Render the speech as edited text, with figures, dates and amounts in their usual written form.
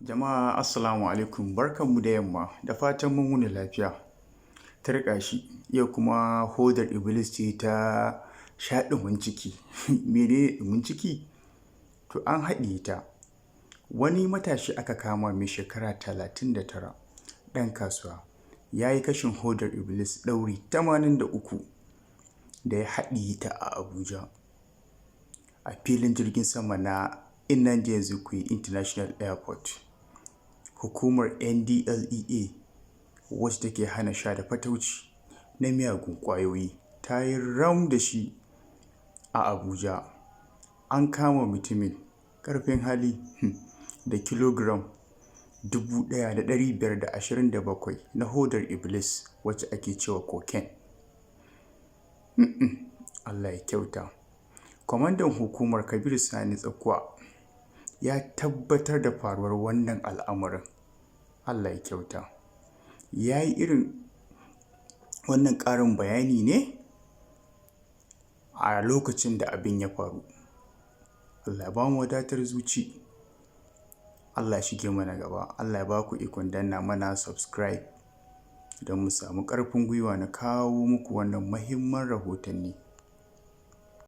Jama'a assalamu alaikum, barkanmu da yamma, da fatan mun wuni lafiya. Tarka shi yau kuma hodar iblis ce ta sha ɗumin ciki. Mene ɗumin ciki? To an haɗiye ta. Wani matashi aka kama mai shekara 39, ɗan kasuwa, ya yi kashin hodar iblis ɗauri 83 da ya haɗiye ta a Abuja, a filin jirgin sama na Nnamdi Azikiwe International Airport. Hukumar NDLEA, wacce take hana sha da fatauci na miyagun ƙwayoyi, ta yi ram da shi a Abuja. An kama mutumin ƙarfin hali da kilogiram 1,527 na hodar iblis, wacce ake cewa cocaine. Allah ya kyauta. Kwamandan hukumar Kabir Sani Tsakuwa ya tabbatar da faruwar wannan al'amarin. Allah ya kyauta. Ya yi irin wannan ƙarin bayani ne a lokacin da abin ya faru. Allah ya ba mu wadatar zuci. Allah ya shige mana gaba. Allah ya ba ku ikon danna mana subscribe don mu samu ƙarfin gwiwa na kawo muku wannan muhimman rahotanni.